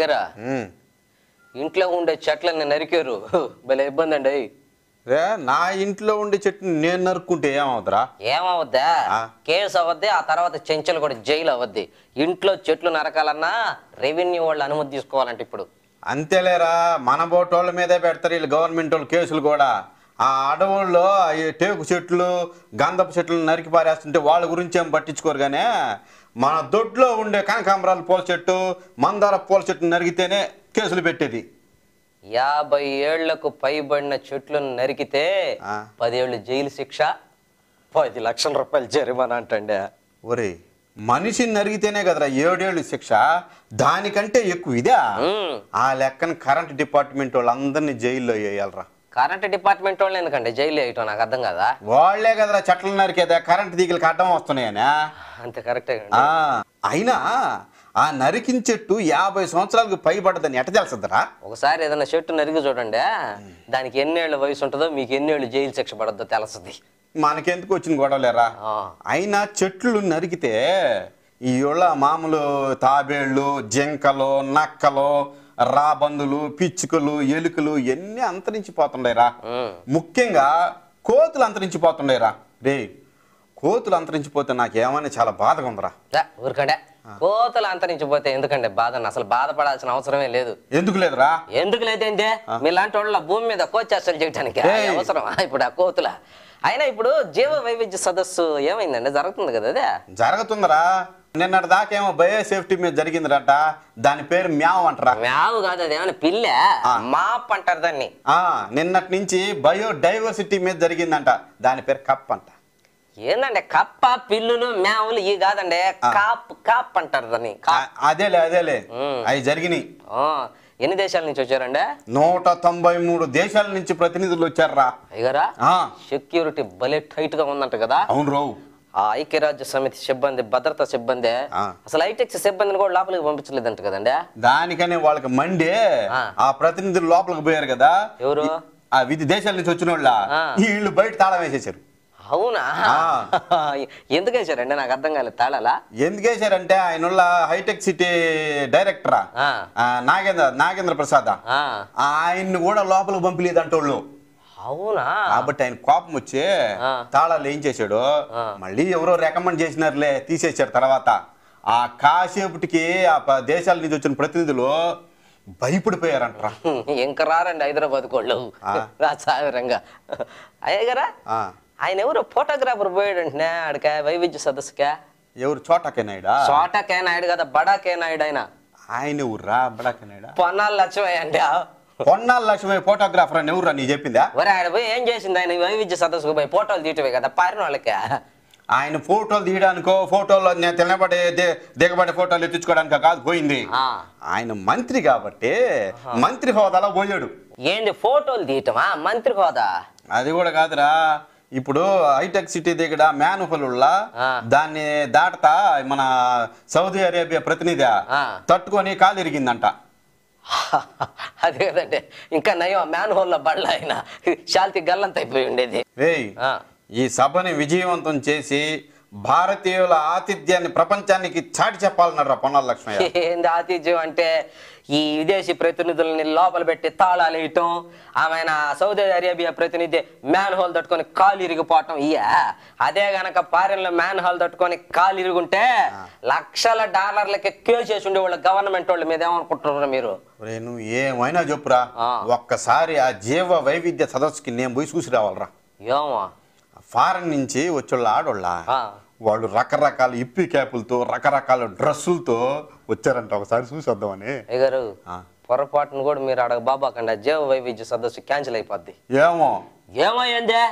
అయ్యగారా ఇంట్లో ఉండే చెట్లని నరికారు, భలే ఇబ్బంది అండి. నా ఇంట్లో ఉండే చెట్టుని నేను నరుక్కుంటే ఏమవుతురా? ఏమవుద్దా? కేసు అవద్ది, ఆ తర్వాత చెంచలు కూడా జైలు అవద్ది. ఇంట్లో చెట్లు నరకాలన్నా రెవెన్యూ వాళ్ళు అనుమతి తీసుకోవాలంటే ఇప్పుడు. అంతేలేరా, మన బోటోళ్ళ మీదే పెడతారు వీళ్ళు గవర్నమెంట్ వాళ్ళు కేసులు కూడా. ఆ అడవుల్లో ఈ టేకు చెట్లు గంధపు చెట్లు నరికి పారేస్తుంటే వాళ్ళ గురించి ఏం పట్టించుకోరు. కానీ మన దొడ్లో ఉండే కనకాంబరాల పూల చెట్టు మందార పూల చెట్టు నరికితేనే కేసులు పెట్టేది. 50 ఏళ్లకు పైబడిన చెట్లను నరికితే 10 ఏళ్ళు జైలు శిక్ష, 10 లక్షల రూపాయలు జరిమానా అంటండి. ఒరే, మనిషిని నరిగితేనే కదరా 7 ఏళ్ళు శిక్ష, దానికంటే ఎక్కువ ఇదే. ఆ లెక్కన కరెంట్ డిపార్ట్మెంట్ వాళ్ళందరినీ జైల్లో వేయాలరా. కరెంట్ డిపార్ట్మెంట్ వాళ్ళు ఎందుకంటే జైలు వేయటం నాకు అర్థం కదా. వాళ్లే కదరా చెట్లు నరికేదా, కరెంట్ తీగలకి అడ్డం వస్తున్నాయనా. అంతే కరెక్టే. అయినా ఆ నరికిన చెట్టు 50 సంవత్సరాలకు పైబడ్డదని ఎట్ట తెలుస్తుందిరా? ఒకసారి ఏదైనా చెట్టు నరికి చూడండి, దానికి ఎన్నేళ్ల వయసు ఉంటుందో, మీకు ఎన్నేళ్ళు జైలు శిక్ష పడద్దో తెలుస్తుంది. మనకెందుకు వచ్చిన గొడవలేరా? అయినా చెట్లు నరికితే ఈ మామూలు తాబేళ్ళు, జింకలు, నక్కలు, రాబందులు, పిచ్చుకలు, ఎలుకలు ఎన్ని అంతరించిపోతుండేరా. ముఖ్యంగా కోతులు అంతరించిపోతుండేరా. రే, కోతులు అంతరించిపోతే నాకేమైనా చాలా బాధగా ఉందిరా. ఊరికండే కోతలు అంతరించిపోతే ఎందుకంటే బాధ, అసలు బాధపడాల్సిన అవసరమే లేదు. ఎందుకు లేదురా? ఎందుకు లేదంటే మీలాంటి వాళ్ళ భూమి మీద కోచేష్టలు చేయడానికి అవసరం ఇప్పుడు ఆ కోతుల. అయినా ఇప్పుడు జీవ వైవిధ్య సదస్సు ఏమైందండి, జరుగుతుంది కదా? అదే జరుగుతుందిరా. నిన్నటి దాకేమో బయోసేఫ్టీ మీద జరిగిందిరట, దాని పేరు మ్యావ్ అంటారా. మ్యావ్ కాదు, అదేమన్నా పిల్ల, మాప్ అంటారు దాన్ని. నిన్నటి నుంచి బయోడైవర్సిటీ మీద జరిగిందంట, దాని పేరు కప్ అంట. ఏందండి కప్ప, పిల్లులు, మ్యావులు ఈ కాదండి, కాప్ కాప్ అంటారు దాన్ని. అదేలే అవి జరిగినాయి. ఎన్ని దేశాల నుంచి వచ్చారండి? 193 దేశాల నుంచి ప్రతినిధులు వచ్చారా. అయ్యారా, సెక్యూరిటీ భలే టైట్ గా ఉందంట కదా. అవును రావు. ఆ ఐక్యరాజ్య సమితి సిబ్బంది, భద్రతా సిబ్బంది అసలు హైటెక్స్ సిబ్బందిని కూడా లోపలికి పంపించలేదంట కదండి. దానికనే వాళ్ళకి మండే ఆ ప్రతినిధులు లోపలికి పోయారు కదా. ఎవరు? ఆ వివిధ దేశాల నుంచి వచ్చిన వాళ్ళ వీళ్ళు బయట తాళం వేసేసారు. అవునా? ఎందుకు వేసారండి, నాకు అర్థం కాలేదు. తాళాలా ఎందుకు వేసారంటే ఆయన హైటెక్ సిటీ డైరెక్టరా నాగేంద్ర ప్రసాద్, ఆయన్ని కూడా లోపలికి పంపిలేదంట వాళ్ళు. అవునా? కాబట్టి ఆయన కోపం వచ్చి తాళాలు ఏం చేశాడు, మళ్ళీ ఎవరో రికమెండ్ చేసినారులే, తీసేశారు. తర్వాత ఆ కాసేపటికి ఆ దేశాల నుంచి వచ్చిన ప్రతినిధులు భయపడిపోయారంటారా. ఇంకా రారండి హైదరాబాద్ కోళ్ళు సాగరంగా. అయ్యగారా, ఆయన ఎవరు ఫోటోగ్రాఫర్ పోయాడంటే ఆడిక వైవిధ్య సదస్సుకా. ఎవరు? చోటకే నాయుడు. చోటకే నాయుడు కదా, బడాకే నాయుడు. ఆయన ఎవరురా బడాకే నాయుడు? పొన్నాల లక్ష్మయ్య అండి. పొన్నాల లక్ష్మయ్య ఫోటోగ్రాఫర్ అని ఎవరురా నీ చెప్పిందా? మరి ఆయన పోయి ఏం చేసింది? ఆయన వైవిధ్య సదస్సుకు పోయి ఫోటోలు తీయటమే కదా పారిన వాళ్ళకి. ఆయన ఫోటోలు తీయడానికో, ఫోటోలో నేను తినబడి దిగబడి ఫోటోలు ఎత్తించుకోవడానికో కాదు పోయింది. ఆయన మంత్రి కాబట్టి మంత్రి హోదాలో పోయాడు. ఏంది ఫోటోలు తీయటమా మంత్రి హోదా? అది కూడా కాదురా. ఇప్పుడు హైటెక్ సిటీ దగ్గర మ్యానుఫలుల్లా దాన్ని దాటతా మన సౌదీ అరేబియా ప్రతినిధి తట్టుకొని కాలు ఇరిగిందంట. అదే కదండి, ఇంకా నయం మ్యాన్ హోల్ లో బళ్ళ ఆయన శాంతి గల్లంత అయిపోయి ఉండేది. ఈ సభని విజయవంతం చేసి భారతీయుల ఆతిథ్యాన్ని ప్రపంచానికి చాటి చెప్పాలన్నారా పొన్నాల లక్ష్మయ్య. ఏంది ఆతిథ్యం అంటే, ఈ విదేశీ ప్రతినిధులని లోపల పెట్టి తాళాలు వేయటం, ఆమె సౌదీ అరేబియా ప్రతినిధి మ్యాన్ హోల్ తట్టుకొని కాలు ఇరిగిపోవటం. అదే గనక ఫారెన్లో మ్యాన్ హోల్ తట్టుకొని కాలు ఇరుగుంటే లక్షల డాలర్లకి కేసేసి ఉండే వాళ్ళ గవర్నమెంట్ వాళ్ళ మీద ఏమనుకుంటున్నారు మీరు? నువ్వు ఏమైనా చెప్పురా, ఒక్కసారి ఆ జీవ వైవిధ్య సదస్సుకి నేను పోయి చూసి రావాలరా. ఏమో ఫారెన్ నుంచి వచ్చేళ్ళ ఆడోళ్ళ వాళ్ళు రకరకాల ఇప్పి క్యాపులతో రకరకాల డ్రెస్సులతో వచ్చారంట. ఒకసారి చూసి వద్దామని. అయ్యగారు, పొరపాటును కూడా మీరు అడగ బాబాకండి, జీవ వైవిధ్య సదస్సు క్యాన్సిల్ అయిపోద్ది. ఏమైందే?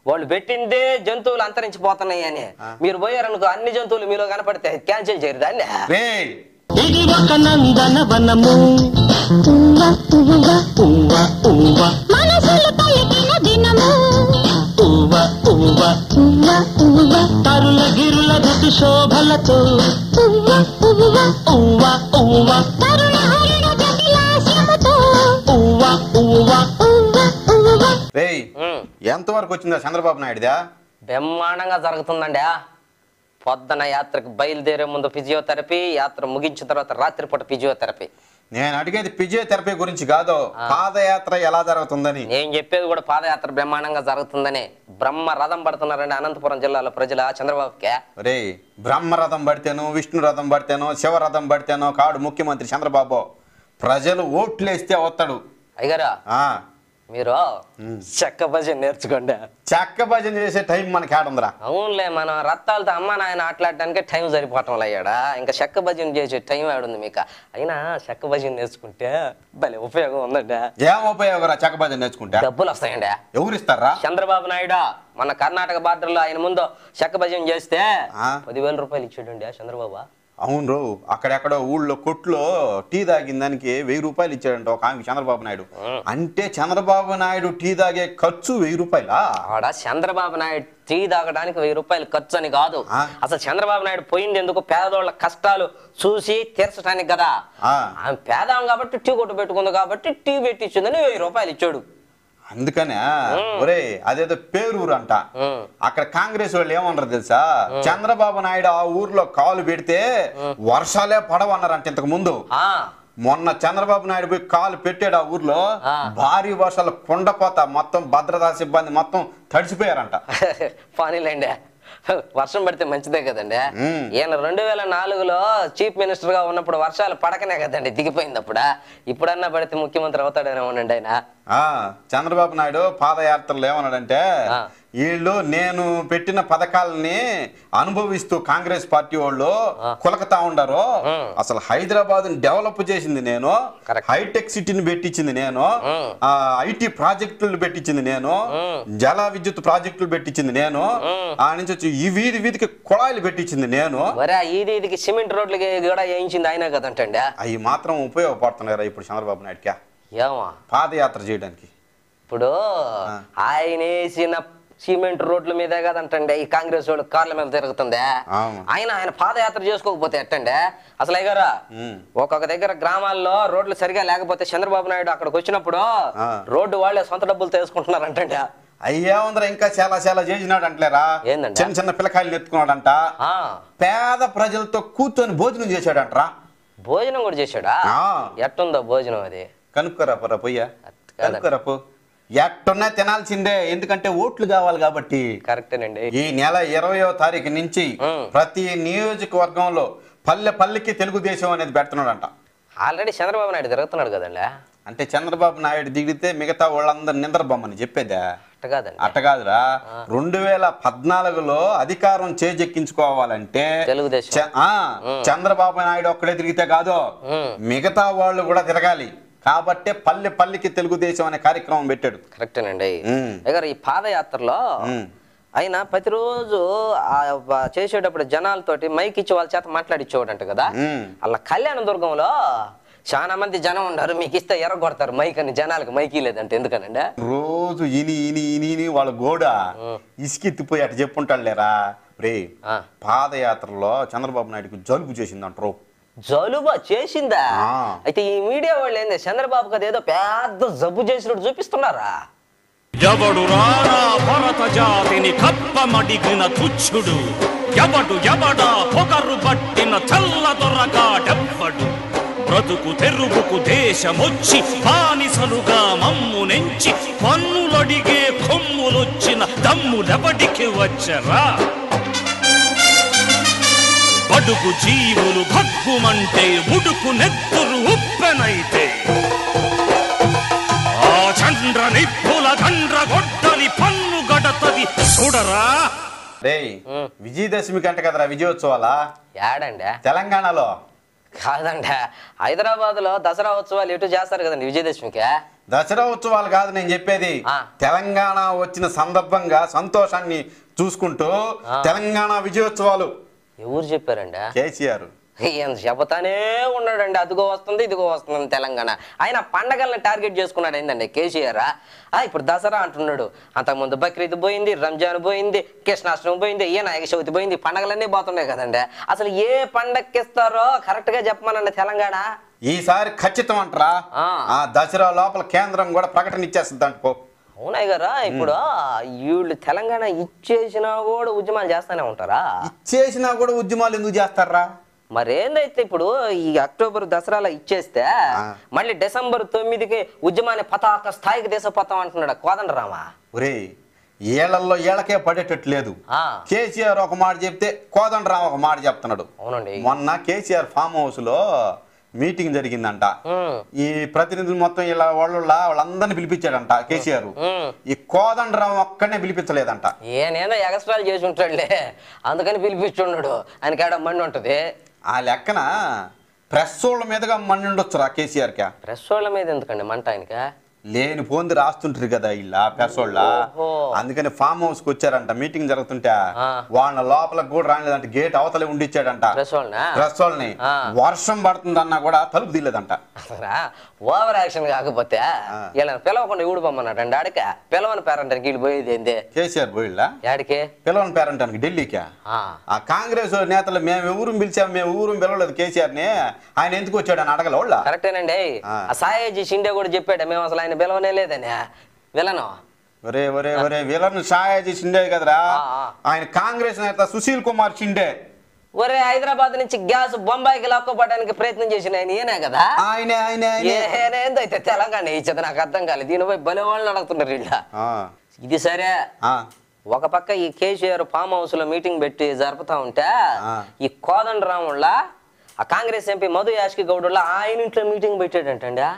వాళ్ళు పెట్టిందే జంతువులు అంతరించిపోతున్నాయి అని. మీరు పోయారనుకో, అన్ని జంతువులు మీలో కనపడితే క్యాన్సిల్ చేయరు దాన్ని. తరుల గిరుల ఋతు శోభలతో ఎంతవరకు వచ్చిందా చంద్రబాబు నాయుడుదా? బ్రహ్మాండంగా జరుగుతుందండి. పొద్దున యాత్రకు బయలుదేరే ముందు ఫిజియోథెరపీ, యాత్ర ముగించిన తర్వాత రాత్రిపూట ఫిజియోథెరపీ. నేను అడిగేది ఫిజియోథెరపీ గురించి కాదు, పాదయాత్ర ఎలా జరుగుతుందని. నేను చెప్పేది కూడా పాదయాత్ర బ్రహ్మాండంగా జరుగుతుందని. బ్రహ్మ రథం పడుతున్నారండి అనంతపురం జిల్లాలో ప్రజల చంద్రబాబుకే. రే, బ్రహ్మరథం పడితేనో విష్ణు రథం పడితేనో శివరథం పడితేనో కాడు ముఖ్యమంత్రి చంద్రబాబు. ప్రజలు ఓట్లేస్తే వస్తాడు. అయ్యారా ఆ మీరు చెక్క భజన నేర్చుకోండి. చెక్క భజన చేసే టైం మనకి ఆడుందిరా. అవునులే, మనం రత్తాలతో అమ్మ నాయన ఆటలాడడానికి టైం సరిపోవటం అయ్యాడా, ఇంకా చెక్క భజన చేసే టైం ఆడుంది మీకు. అయినా చెక్క భజన నేర్చుకుంటే భలే ఉపయోగం ఉందండి. ఏం ఉపయోగరా చెక్క భజన నేర్చుకుంటే? డబ్బులు వస్తాయండి. ఎవరు ఇస్తారా? చంద్రబాబు నాయుడు మన కర్ణాటక బార్డర్ లో ఆయన ముందు చెక్క భజన చేస్తే 10,000 రూపాయలు ఇచ్చాడండి చంద్రబాబు. అవును రో, అక్కడెక్కడో ఊళ్ళో కొట్లో టీ తాగిన దానికి 1000 రూపాయలు ఇచ్చాడంట ఒక ఆమె చంద్రబాబు నాయుడు. అంటే చంద్రబాబు నాయుడు టీ తాగే ఖర్చు 1000 రూపాయలా? ఆడ చంద్రబాబు నాయుడు టీ తాగడానికి 1000 రూపాయలు ఖర్చు అని కాదు. అసలు చంద్రబాబు నాయుడు పోయింది ఎందుకు? పేదోళ్ళ కష్టాలు చూసి తీర్చడానికి కదా. ఆమె పేదాం కాబట్టి టీ కొట్టు పెట్టుకుంది కాబట్టి టీ పెట్టించిందని 1000 రూపాయలు ఇచ్చాడు. అందుకనే ఒరే, అదేదో పేరూరు అంట, అక్కడ కాంగ్రెస్ వాళ్ళు ఏమన్నారు తెలుసా? చంద్రబాబు నాయుడు ఆ ఊర్లో కాలు పెడితే వర్షాలే పడవన్నారంట ఇంతకు ముందు. మొన్న చంద్రబాబు నాయుడు పోయి కాలు పెట్టాడు ఆ ఊర్లో, భారీ వర్షాలు కుండపోతా మొత్తం భద్రతా సిబ్బంది మొత్తం తడిసిపోయారంట. పోనీలేండి, వర్షం పడితే మంచిదే కదండి. ఈయన 2004లో చీఫ్ మినిస్టర్ గా ఉన్నప్పుడు వర్షాలు పడకనే కదండి దిగిపోయింది. ఇప్పుడన్నా పడితే ముఖ్యమంత్రి అవుతాడేమోనండి ఆయన. చంద్రబాబు నాయుడు పాదయాత్రలో ఏమన్నాడంటే, వీళ్ళు నేను పెట్టిన పథకాలని అనుభవిస్తూ కాంగ్రెస్ పార్టీ వాళ్ళు కొలకతా ఉండరు. అసలు హైదరాబాద్ డెవలప్ చేసింది నేను, హైటెక్ సిటీని పెట్టించింది నేను, ఐటీ ప్రాజెక్టులు పెట్టించింది నేను, జల విద్యుత్ ప్రాజెక్టులు పెట్టించింది నేను, ఆ నుంచి వచ్చి ఈ వీధి వీధికి కుళాయిలు పెట్టించింది నేను. వీధికి సిమెంట్ రోడ్లకి కూడా వేయించింది ఆయన కదంటండి. అవి మాత్రం ఉపయోగపడుతున్నారా ఇప్పుడు చంద్రబాబు నాయుడుకి ఏమా పాదయాత్ర చేయడానికి? ఇప్పుడు ఆయన వేసిన సిమెంట్ రోడ్ల మీదే కదంటండి ఈ కాంగ్రెస్ వాళ్ళు కార్ల మీద తిరుగుతుంది. ఆయన పాదయాత్ర చేసుకోకపోతే ఎట్టండి అసలు? అయ్యారా ఒక్కొక్క దగ్గర గ్రామాల్లో రోడ్లు సరిగా లేకపోతే చంద్రబాబు నాయుడు అక్కడికి వచ్చినప్పుడు రోడ్డు వాళ్ళే సొంత డబ్బులు తీసుకుంటున్నారంటండి. అయ్యా ఉందరా, ఇంకా చాలా చాలా చేసినాడు అంటలేరా? చిన్న చిన్న పిల్లకాయలు ఎత్తుకున్నాడంట, పేద ప్రజలతో కూర్చొని భోజనం చేశాడంటరా. భోజనం కూడా చేశాడా? ఎట్టుందో భోజనం అది? కనుక్కోరా పొరా పొయ్యా, కనుక్కోరా పో. ఎట్టున్నా తినాల్సిందే, ఎందుకంటే ఓట్లు కావాలి కాబట్టి. కరెక్టేనండి. ఈ నెల 20వ తారీఖు నుంచి ప్రతి నియోజకవర్గంలో పల్లె పల్లెకి తెలుగుదేశం అనేది పెడుతున్నాడంట. ఆల్రెడీ చంద్రబాబు నాయుడు తిరుగుతున్నాడు కదండి. అంటే చంద్రబాబు నాయుడు దిగితే మిగతా వాళ్ళందరూ నిద్రబొమ్మని చెప్పేదా? అట్ట కాదురా. 2014లో అధికారం చేజెక్కించుకోవాలంటే చంద్రబాబు నాయుడు ఒక్కడే తిరిగితే కాదు, మిగతా వాళ్ళు కూడా తిరగాలి. కాబట్టి పల్లె పల్లెకి తెలుగుదేశం అనే కార్యక్రమం పెట్టాడు. కరెక్టేనండి. ఈ పాదయాత్రలో ఆయన ప్రతిరోజు చేసేటప్పుడు జనాలతోటి మైక్ ఇచ్చి వాళ్ళ చేత మాట్లాడిచ్చేవాడంట కదా. అలా కళ్యాణ దుర్గంలో చాలా మంది జనం ఉన్నారు, మీకు ఇస్తే ఎర్రగొడతారు మైక్ అని. జనాలకు మైకి లేదంటే ఎందుకనండి? రోజు ఇని వాళ్ళ గోడ ఇసుకెత్తిపోయి అటు చెప్పుంటాడు లేరా. రే, పాదయాత్రలో చంద్రబాబు నాయుడుకి జలుబు చేసిందంటారు. జలుబా చేసిందా? అయితే ఈ మీడియా వాళ్ళు ఏంది చంద్రబాబు కదా ఏదో పెద్ద జబ్బు చేసినట్టు చూపిస్తున్నారా? ఎవడు రానా భరత జాతిని కప్పమడిగిన తుచ్చుడు, ఎవడా పొగరు పట్టిన చల్ల దొరగాడెవ్వడు, బ్రతుకు తెరుగుకు దేశమొచ్చి బానిసలుగా మమ్ము నెంచి పన్నులడిగే కొమ్ములొచ్చిన దమ్ములెవడికి వచ్చరా? బడుగు జీవులు భగ్గుమంటే ఉడుకు నెత్తురు ఉప్పెనైతే, ఆ చంద్ర నిప్పుల గండ్ర గొడ్డలి పన్ను గడతది చూడరా. రే, విజయదశమి కంట కదరా విజయోత్సవాలా? ఏడండి? తెలంగాణలో కాదండి, హైదరాబాద్ లో దసరా ఉత్సవాలు ఎటు చేస్తారు కదండి విజయదశమికి. దసరా ఉత్సవాలు కాదు నేను చెప్పేది. తెలంగాణ వచ్చిన సందర్భంగా సంతోషాన్ని చూసుకుంటూ తెలంగాణ విజయోత్సవాలు. ఎవరు చెప్పారండి? కేసీఆర్. చెబుతానే ఉన్నాడండి, అదిగో వస్తుంది ఇదిగో వస్తుంది తెలంగాణ. ఆయన పండగల్ని టార్గెట్ చేసుకున్నాడు ఏందండి కేసీఆర్. ఇప్పుడు దసరా అంటున్నాడు, అంతకుముందు బక్రీద్ పోయింది, రంజాన్ పోయింది, కృష్ణాష్టమి పోయింది, వినాయక చవితి పోయింది, పండగలన్నీ పోతున్నాయి కదండి. అసలు ఏ పండగకి ఇస్తారో కరెక్ట్ గా చెప్పమనండి తెలంగాణ. ఈసారి ఖచ్చితం అంటారా? దసరా లోపల కేంద్రం కూడా ప్రకటన ఇచ్చేస్తుంది అంటూ. అవునాయి గారా. ఇప్పుడు వీళ్ళు తెలంగాణ ఇచ్చేసినా కూడా ఉద్యమాలు చేస్తానే ఉంటారా? ఇచ్చేసినా కూడా ఉద్యమాలు ఎందుకు చేస్తారా? మరేందైతే ఇప్పుడు ఈ అక్టోబర్ దసరాలో ఇచ్చేస్తే మళ్ళీ డిసెంబర్ 9కి ఉద్యమాన్ని పతాక స్థాయికి తీసుకుపోతాం అంటున్నాడు కోదండరామా. ఒరే ఏళ్లలో ఏళ్ళకే పడేటట్టు లేదు. కేసీఆర్ ఒక మాట చెప్తే కోదండరాం ఒక మాట చెప్తున్నాడు. అవునండి. మొన్న కేసీఆర్ ఫామ్ హౌస్ లో మీటింగ్ జరిగిందంట. ఈ ప్రతినిధులు మొత్తం ఇలా వాళ్ళందరినీ పిలిపించాడంట కేసీఆర్. ఈ కోదండరాం ఒక్కనే పిలిపించలేదంట. ఏనేదో ఎగస్ట్రాలు చేసి ఉంటాడులే, అందుకని పిలిపిస్తున్నాడు. ఆయనకి ఏడ మండి ఉంటది. ఆ లెక్కన ప్రెస్ వాళ్ళ మీదుగా మండి ఉండొచ్చురా కేసీఆర్ కి. ప్రెస్ వాళ్ళ మీద ఎందుకండి మంట ఆయనకి? లేని పోంది రాస్తుంటారు కదా ఇలా పెసోళ్ళ, అందుకని ఫామ్ హౌస్ కి వచ్చారంట. మీటింగ్ జరుగుతుంటే వాళ్ళ లోపలికి కూడా రాలేదంట. గేట్ అవతలే ఉండిచ్చాడంట ప్రెస్ వాళ్ళని. వర్షం పడుతుందన్నా కూడా తలుపు తీయలేదంట. ఓవర్ యాక్షన్ కాకపోతే ఇలా పిలవకుండా ఇవుడు పొమ్మన్నాడు అండి. ఆడికే పిలవని పేరంటానికి వీళ్ళు పోయేది ఏంది? కేసీఆర్ పోయిల్లా ఆడికి పిలవని పేరంటానికి ఢిల్లీకి. ఆ కాంగ్రెస్ నేతలు మేము ఎవరు పిలిచాము, మేము ఊరు పిలవలేదు కేసీఆర్ ని, ఆయన ఎందుకు వచ్చాడు అని అడగల వాళ్ళ. కరెక్టేనండి. ఆ సాయాజీ షిండే కూడా చెప్పాడు మేము అసలు ఆయన పిలవనే లేదని. విలను ఒరే ఒరే ఒరే విలను సాయాజీ షిండే కదరా, ఆయన కాంగ్రెస్ నేత సుశీల్ కుమార్ షిండే. ఒరే హైదరాబాద్ నుంచి గ్యాస్ బొంబాయికి లాక్కోపోవడానికి ప్రయత్నం చేసిన ఆయన ఈయనే కదా. ఏందైతే తెలంగాణ ఇచ్చేది నాకు అర్థం కాలేదు. దీనిపై బలి వాళ్ళని అడుగుతున్నారు వీళ్ళ. ఇది సరే, ఒక పక్క ఈ కేసీఆర్ ఫామ్ హౌస్ లో మీటింగ్ పెట్టి జరుపుతా ఉంటే ఈ కోదండరాముళ్ళ ఆ కాంగ్రెస్ ఎంపీ మధు యాష్కి గౌడ్ ఆయన ఇంట్లో మీటింగ్ పెట్టాడంటండి.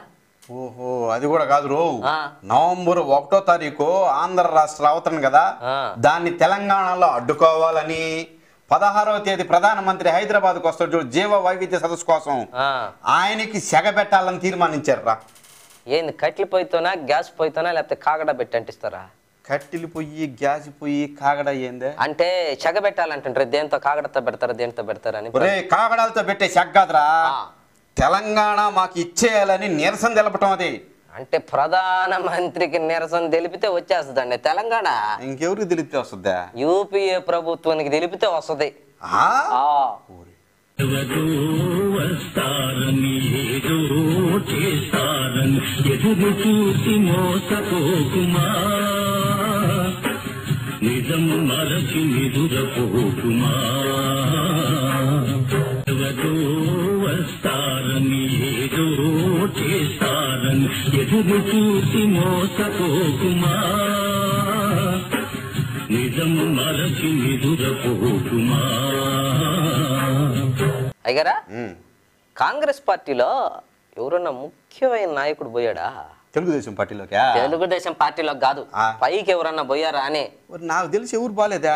ఓహో అది కూడా కాదు రో, నవంబర్ 1వ తారీఖు ఆంధ్ర రాష్ట్ర అవతరణ కదా, దాన్ని తెలంగాణలో అడ్డుకోవాలని 16వ తేదీ ప్రధానమంత్రి హైదరాబాద్ కు వస్తాడు చూడు జీవ వైవిధ్య సదస్సు కోసం, ఆయనకి సెగ పెట్టాలని తీర్మానించారు రా. ఏంది కట్టెల పొయ్యితోనా గ్యాస్ పొయ్యితోనా లేకపోతే కాగడ పెట్టి అంటిస్తారా? కట్టెలు పొయ్యి గ్యాస్ పొయ్యి కాగడ ఏందే అంటే చెగ పెట్టాలంటుంటారు. దేంతో కాగడతో పెడతారా దేంతో పెడతారని? కాగడాలతో పెట్టే చెగ్గాదరా, తెలంగాణ మాకు ఇచ్చేయాలని నిరసన తెలపటం. అది అంటే ప్రధానమంత్రికి నిరసన తెలిపితే వచ్చేస్తుందండి తెలంగాణ. ఇంకెవరికి తెలిపితే వస్తుందా? యూపీఏ ప్రభుత్వానికి తెలిపితే వస్తుంది. నిజము మరచి నిదురపోకుమా, వస్తారని ఏదో చేస్తారని ఎదురు చూసి మోసపోకుమా, నిజము మరచి నిదురపోకుమా. అయ్యారా కాంగ్రెస్ పార్టీలో ఎవరన్నా ముఖ్యమైన నాయకుడు పోయాడా? తెలుగుదేశం పార్టీలోకి? తెలుగుదేశం పార్టీలో కాదు, పైకి ఎవరన్నా పోయారా అని. నాకు తెలిసి ఎవరు బాలేదా?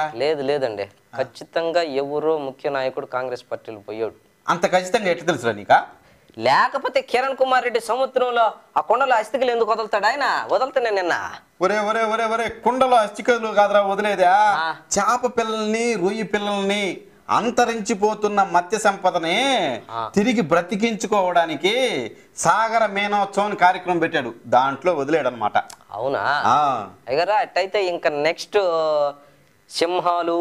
లేదండి, ఖచ్చితంగా ఎవరో ముఖ్య నాయకుడు కాంగ్రెస్ పార్టీలో పోయాడు. అంత ఖచ్చితంగా ఎట్లా తెలుసురా నీకా? లేకపోతే కిరణ్ కుమార్ రెడ్డి సముద్రంలో ఆ కొండలో అస్థికలు ఎందుకు వదులుతాడు? ఆయన వదులుతానే నిన్న. ఒరే ఒరే ఒరే ఒరే కుండలో అస్థికలు కాదురా వదిలేదా, చేప పిల్లల్ని రొయ్యి పిల్లల్ని అంతరించిపోతున్న మత్స్య సంపదని తిరిగి బ్రతికించుకోవడానికి సాగర మీనోత్సవం కార్యక్రమం పెట్టాడు, దాంట్లో వదిలేడు అనమాట. అవునా అయ్యారా? అట్టయితే ఇంకా నెక్స్ట్ సింహాలు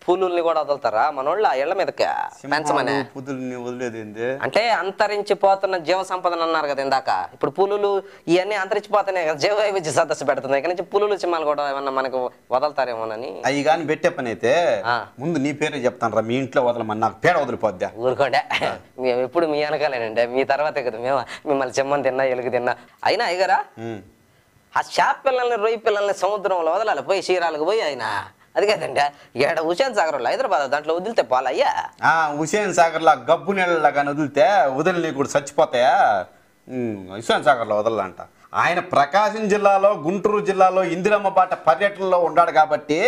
పులుల్ని కూడా వదులుతారా మనోళ్ళ ఇళ్ల మీదకి పెంచమని? పులుల్ని వదిలేది అంటే అంతరించిపోతున్న జీవ సంపదను అన్నారు కదా ఇందాక. ఇప్పుడు పులులు ఇవన్నీ అంతరించిపోతున్నాయి కదా, జీవ వైవిధ్య సదస్సు పెడుతున్నాయి. ఇక్కడ నుంచి పులులు సింహాలు కూడా ఏమన్నా మనకు వదలుతారేమోనని. అవి కానీ పెట్టే పని అయితే ముందు నీ పేరే చెప్తాను రా, మీ ఇంట్లో వదలమని, నాకు పేడ వదిలిపోద్దా. ఊరుకోండి, మేము ఎప్పుడు మీ వెనకాలేనండి, మీ తర్వాతే కదా మేము మిమ్మల్ని సింహం తిన్నా ఎలుగు తిన్నా. అయినా అయ్యగారా ఆ చేప పిల్లల్ని రొయ్యి పిల్లల్ని సముద్రంలో వదలాలి పోయి క్షీరాలకు పోయి. ఆయన అది కదండి ఏడ హుసేన్ సాగర్ హైదరాబాద్ దాంట్లో వదిలితే పాలయ్యా. హుసేన్ సాగర్ లా గబ్బు నీళ్ళ కానీ వదిలితే వదిలి కూడా చచ్చిపోతాయా? హుసేన్ సాగర్ లో వదలంట. ఆయన ప్రకాశం జిల్లాలో గుంటూరు జిల్లాలో ఇందిరమ్మ బాట పర్యటనలో ఉన్నాడు కాబట్టి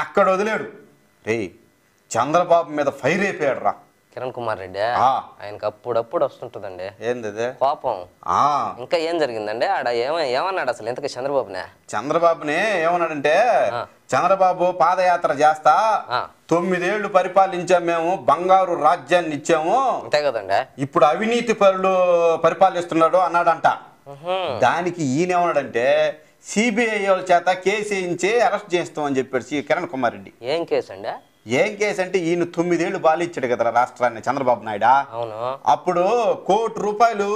అక్కడ వదిలేడు. రే చంద్రబాబు మీద ఫైర్ అయిపోయాడు రా కిరణ్ కుమార్ రెడ్డి. ఆయనకు అప్పుడప్పుడు వస్తుంటదండి ఏంది కోపం. ఇంకా ఏం జరిగిందండి ఆడ? ఏమన్నాడు అసలు ఇంతకీ చంద్రబాబుని ఏమన్నాడంటే, చంద్రబాబు పాదయాత్ర చేస్తా 9 ఏళ్లు పరిపాలించాము, మేము బంగారు రాజ్యాన్ని ఇచ్చాము, అంతే కదండి, ఇప్పుడు అవినీతి పరులు పరిపాలిస్తున్నాడు అన్నాడంట. దానికి ఈయనేమన్నాడంటే సిబిఐ వాళ్ళ చేత కేసు వేయించి అరెస్ట్ చేస్తామని చెప్పాడు కిరణ్ కుమార్ రెడ్డి. ఏం కేసు అండి? ఏం కేసు అంటే ఈయన 9 ఏళ్లు బాలిచ్చాడు కదా రాష్ట్రాన్ని చంద్రబాబు నాయుడు. అప్పుడు ₹1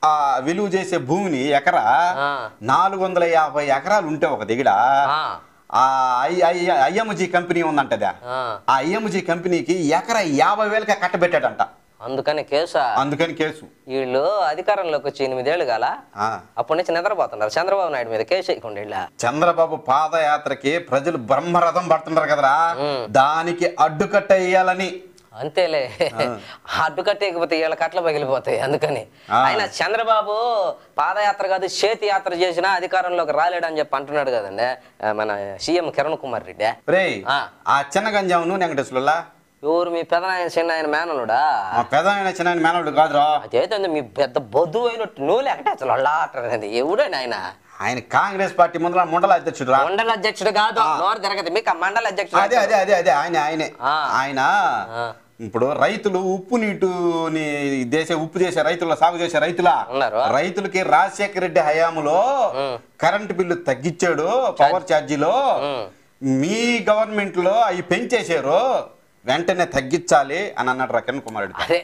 ఆ విలువ చేసే భూమిని ఎకరా 450 ఎకరాలు ఉంటే ఒక దగ్గర ఐఎంజీ కంపెనీ ఉందంటదా, ఆ ఐఎంజీ కంపెనీకి ఎకరా 50,000 కట్టబెట్టాడంట. అందుకని కేసు. అందుకని కేసు. వీళ్ళు అధికారంలోకి వచ్చి 8 ఏళ్ళు కాల, అప్పటి నుంచి నిద్రపోతున్నారు. చంద్రబాబు నాయుడు మీద కేసు వేయకుండా. చంద్రబాబు పాదయాత్రకి ప్రజలు బ్రహ్మరథం పడుతున్నారు కదరా, దానికి అడ్డుకట్ట వేయాలని. అంతేలే, అడ్డుకట్టేయకపోతే వీళ్ళ కట్ల పగిలిపోతాయి. అందుకని ఆయన చంద్రబాబు పాదయాత్ర కాదు చేతి యాత్ర చేసినా అధికారంలోకి రాలేడని చెప్పి అంటున్నాడు కదండి మన సీఎం కిరణ్ కుమార్ రెడ్డి. ఆ చిన్న గంజాము నువ్వు వెంకటేశ్వర్లా ఎవరు మీ పెదనాయన చిన్న ఆయన మేనలుడా? పెదనాయన చిన్న ఆయన మేనలుడు కాదురా. అదైతే మీ పెద్ద బొద్దు అయినట్టు నువ్వు వెంకటేశ్వరు అల్లాటది. ఎవడని ఆయన కాంగ్రెస్ పార్టీ ముందర మండల అధ్యక్షుడు. మండల అధ్యక్షుడు కాదు, నోరు జరగదు మీకు. మండల అధ్యక్షుడు అదే అదే అదే అదే ఆయనే. ఆయన ఇప్పుడు రైతులు ఉప్పు నీటిని ఉప్పు చేసే రైతుల సాగు చేసే రైతులకి రాజశేఖర రెడ్డి హయాంలో కరెంటు బిల్లు తగ్గించాడు, పవర్ ఛార్జీలో. మీ గవర్నమెంట్ లో అవి పెంచేశారు, వెంటనే తగ్గించాలి అని అన్నాడు కిరణ్ కుమార్ రెడ్డి. అదే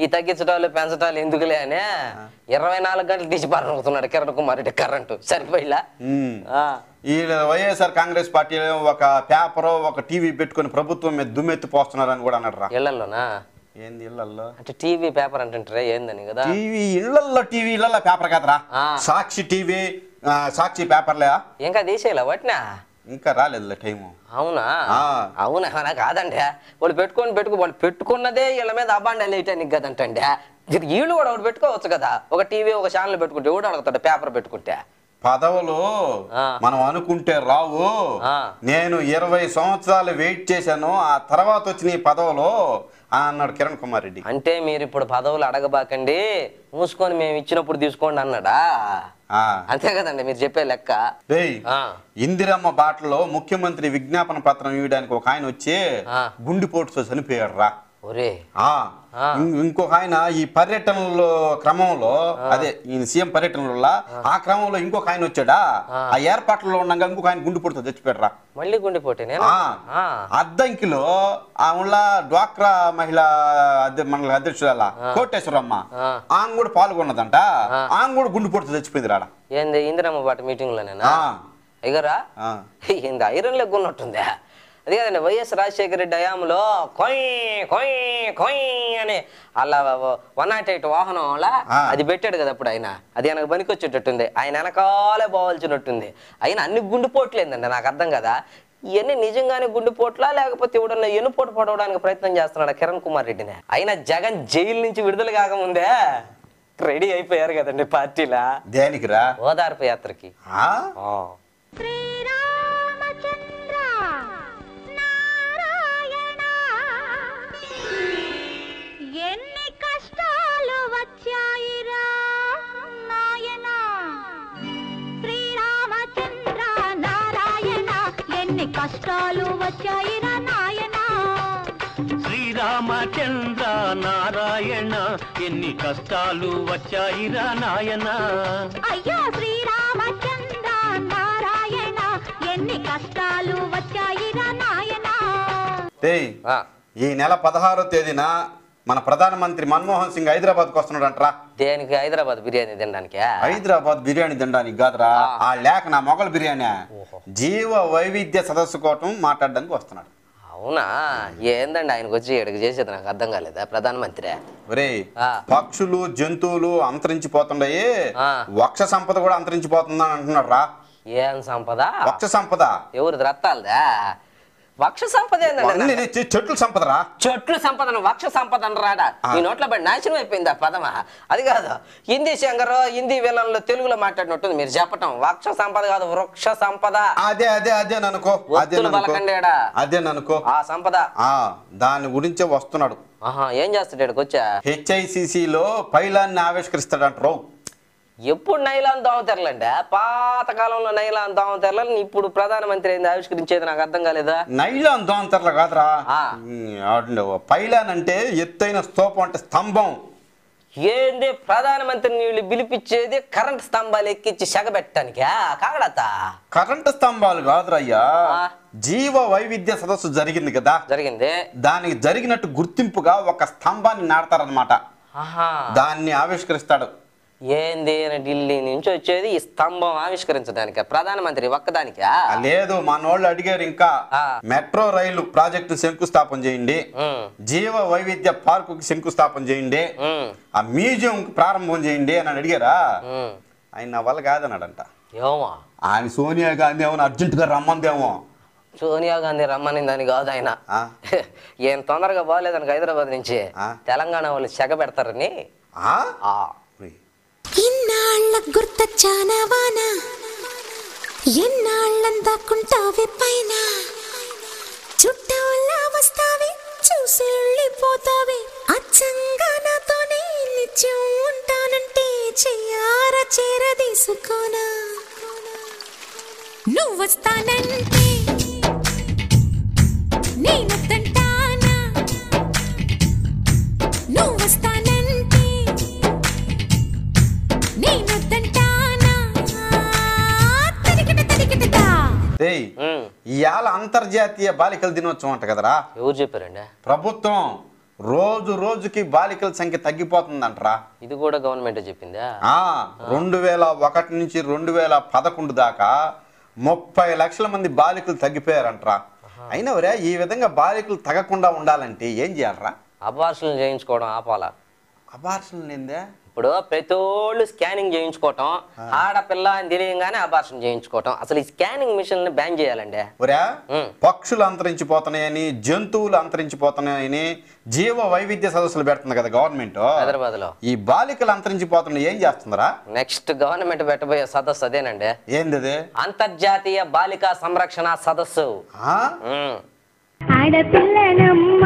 ఈ తగ్గించడాలు పెంచడాలు ఎందుకులే అని 24 గంటలు తీసి పారుతున్నాడు కిరణ్ కుమార్ రెడ్డి కరెంటు. సరిపోయిలా ఈ వైఎస్ఆర్ కాంగ్రెస్ పార్టీ ఒక పేపర్ ఒక టీవీ పెట్టుకుని ప్రభుత్వం మీద దుమ్మెత్తి పోస్తున్నారని కూడా అన్నాడు రా. ఇళ్లలోనా? ఏంది ఇళ్లలో అంటే టీవీ పేపర్ అంటుంటారా ఏందని కదా. టీవీ ఇళ్లలో పేపర్ కదరా, సాక్షి టీవీ సాక్షి పేపర్లే. ఇంకా తీసేయాల వాటినా? ఇంకా రాలేదులే టైము. అవునా? అవునా కాదండి, వాళ్ళు వాళ్ళు పెట్టుకున్నదే వీళ్ళ మీద అబాండాలు వేయటానికి కదంటండి. వీళ్ళు కూడా ఒకటి పెట్టుకోవచ్చు కదా, ఒక టీవీ ఒక ఛానల్ పెట్టుకుంటే ఎవడు అడుగుతాడు పేపర్ పెట్టుకుంటే. పదవులు మనం అనుకుంటే రావు. నేను 20 సంవత్సరాలు వెయిట్ చేశాను, ఆ తర్వాత వచ్చిన ఈ పదవులు అన్నాడు కిరణ్ కుమార్ రెడ్డి. అంటే మీరు ఇప్పుడు పదవులు అడగబాకండి, మూసుకొని మేము ఇచ్చినప్పుడు తీసుకోండి అన్నాడా? అంతే కదండి మీరు చెప్పే లెక్క. ఇందిరమ్మ బాటలో ముఖ్యమంత్రి విజ్ఞాపన పత్రం ఇవ్వడానికి ఒక ఆయన వచ్చి గుండెపోటుతో చనిపోయాడు రా. ఇంకొక ఆయన ఈ పర్యటనలో క్రమంలో, అదే ఈ సీఎం పర్యటనలో ఆ క్రమంలో ఇంకొక ఆయన వచ్చాడా, ఆ ఏర్పాట్లలో ఉండగా ఇంకొక ఆయన గుండెపోటుతో చచ్చిపోయాడు రా. మళ్ళీ గుండెపోటే అద్దంకిలో ఆమె డ్వాక్రా మహిళా మండల అధ్యక్షురాల కోటేశ్వరమ్మ, ఆమె కూడా పాల్గొన్నదంట. ఆమె కూడా గుండెపోటుతో చచ్చిపోయింది రాడా. ఏంది ఇందిరమ్మ బాట మీటింగ్ లోనేనా? అయ్యారా ఇంత ఐరన్ లెగ్ ఉన్నట్టుందే. అది కదండి వైఎస్ రాజశేఖర రెడ్డి హయాంలో కొయ్ కొయ్ కొయ్ అని అలా 108 వాహనం అలా అది పెట్టాడు కదా అప్పుడు ఆయన. అది వెనక పనికొచ్చేటట్టుంది, ఆయన వెనకాలే పోవాల్సినట్టుంది. ఆయన అన్ని గుండెపోట్లేదండి, నాకు అర్థం కదా. ఇవన్నీ నిజంగానే గుండెపోట్లా లేకపోతే ఎవడన్నా ఎన్నుపోటు పడవడానికి ప్రయత్నం చేస్తున్నాడు కిరణ్ కుమార్ రెడ్డిని? అయినా జగన్ జైలు నుంచి విడుదల కాకముందే రెడీ అయిపోయారు కదండి పార్టీలా. దేనికి రా? ఓదార్పు యాత్రకి. ఎన్ని కష్టాలు వచ్చాయిరా నాయన, శ్రీరామచంద్ర నారాయణ ఎన్ని కష్టాలు వచ్చాయిరా నాయన. శ్రీరామచంద్ర నారాయణ ఎన్ని కష్టాలు వచ్చాయిరా నాయన. అయ్యో శ్రీరామచంద్ర నారాయణ ఎన్ని కష్టాలు వచ్చాయిరా నాయన. ఈ నెల 16వ తేదీన మన ప్రధానమంత్రి మన్మోహన్ సింగ్ హైదరాబాద్కి వస్తున్నాడు అంటరా. దేనికి? హైదరాబాద్ బిర్యానీ తినడానికి? హైదరాబాద్ బిర్యానీ తినడానికి కాదురా, ఆ లేక నా మొగల్ బిర్యానీ జీవ వైవిధ్య సదస్సు కోసం మాట్లాడడానికి వస్తున్నాడు. అవునా? ఏందండి ఆయనకు వచ్చి ఎక్కడికి చేసేది నాకు అర్థం కాలేదా ప్రధానమంత్రి? ఒరే పక్షులు జంతువులు అంతరించిపోతున్నాయి, వక్ష సంపద కూడా అంతరించిపోతుందని అంటున్నాడు రా. ఏం సంపద? వక్ష సంపద. ఎవరిది? రత్తాలదా? వక్ష సంపద ఏందండి? చెట్లు సంపదరా. చెట్లు సంపదను వక్ష సంపద రాడా? ఈ నోట్లో పడి నాశనం అయిపోయింది ఆ పదమా. అది కాదు, హిందీ శంకర్ హిందీ విలన్లో తెలుగులో మాట్లాడినట్టుంది మీరు చెప్పటం. వక్ష సంపద కాదు, వృక్ష సంపద. అదే అదే అదే ననుకో, అదే ననుకో ఆ సంపద. దాని గురించే వస్తున్నాడు. ఏం చేస్తాడు వచ్చా? HICCలో పైలాన్ని ఆవిష్కరిస్తాడంటారు. ఎప్పుడు నైలాన్ దోమతెరలండి? పాతకాలంలో నైలాన్ దోమతెరలని ఇప్పుడు ప్రధానమంత్రి ఏంది ఆవిష్కరించేది నాకు అర్థం కాలేదా? నైలాన్ దోమతెరలు కాదురా, పైలాన్ అంటే ఎత్తైన స్తూపం, అంటే స్తంభం. ఏంది ప్రధానమంత్రిని వీళ్ళు పిలిపించేది కరెంట్ స్తంభాలు ఎక్కించి సెగబెట్టడానికా? కాగడత కరెంటు స్తంభాలు కాదురయ్యా, జీవ వైవిధ్య సదస్సు జరిగింది కదా, జరిగింది. దానికి జరిగినట్టు గుర్తింపుగా ఒక స్తంభాన్ని నాడతారనమాట. దాన్ని ఆవిష్కరిస్తాడు. ఏంది ఢిల్లీ నుంచి వచ్చేది ఈ స్తంభం ఆవిష్కరించడానికి ప్రధానమంత్రి ఒక్కదానికా? లేదు, మనోళ్ళు అడిగారు ఇంకా మెట్రో రైలు ప్రాజెక్టు శంకుస్థాపన చేయండి, జీవ వైవిధ్య పార్కు శంకుస్థాపన చేయండి, ఆ మ్యూజియం ప్రారంభం చేయండి అని అడిగారా. ఆయన నా వల్ల కాదన్నాడంట. ఏమో ఆయన సోనియా గాంధీ ఏమో అర్జెంటుగా రమ్మందేమో. సోనియా గాంధీ రమ్మనిందని కాదు ఆయన, ఏం తొందరగా బాగాలేదనక హైదరాబాద్ నుంచి తెలంగాణ వాళ్ళు చెగ పెడతారని. ఇన్నాళ్ళ గుర్తొచ్చానా వాన, ఎన్నాళ్ళందాకుంటావి పైన, చుట్టూలా వస్తావి చూసి వెళ్ళిపోతావి, అచ్చంగా నాతోనే నిత్యం ఉంటానంటే చెయ్యార చేరదీసుకోనా, నువ్వు వస్తానంటే నేనొద్దంటానా, నువ్వు వస్తానంటే నేనొద్దంటానా, తడికిట ఇవాళ అంతర్జాతీయ బాలికల దినోత్సవం అంట కదరా. ఎవరు చెప్పారండి? ప్రభుత్వం రోజు రోజుకి బాలికల సంఖ్య తగ్గిపోతుందంటరా. ఇది కూడా గవర్నమెంట్ చెప్పిందా? 2001 నుంచి 2011 దాకా 30 లక్షల మంది బాలికలు తగ్గిపోయారంటరా. అయినా ఈ విధంగా బాలికలు తగ్గకుండా ఉండాలంటే ఏం చేయాలరా? అబార్షన్లు చేయించుకోవడం ఆపాలా. అబార్షన్ లేదే ఇప్పుడు ప్రతి ఒళ్ళు స్కానింగ్ చేయించుకోవటం, ఆడపిల్ల అని తెలియగానే అబార్షన్ చేయించుకోవటం. అసలు ఈ స్కానింగ్ మిషన్ ని బ్యాన్ చేయాలండి. పక్షులు అంతరించిపోతున్నాయని, జంతువులు అంతరించిపోతున్నాయని జీవ వైవిధ్య సదస్సులు పెడుతుంది కదా గవర్నమెంట్ హైదరాబాద్ లో. ఈ బాలికలు అంతరించిపోతున్నాయి ఏం చేస్తుందరా? నెక్స్ట్ గవర్నమెంట్ పెట్టబోయే సదస్సు అదేనండి. ఏంది? అంతర్జాతీయ బాలికా సంరక్షణ సదస్సు. ఆడపిల్లనమ్మ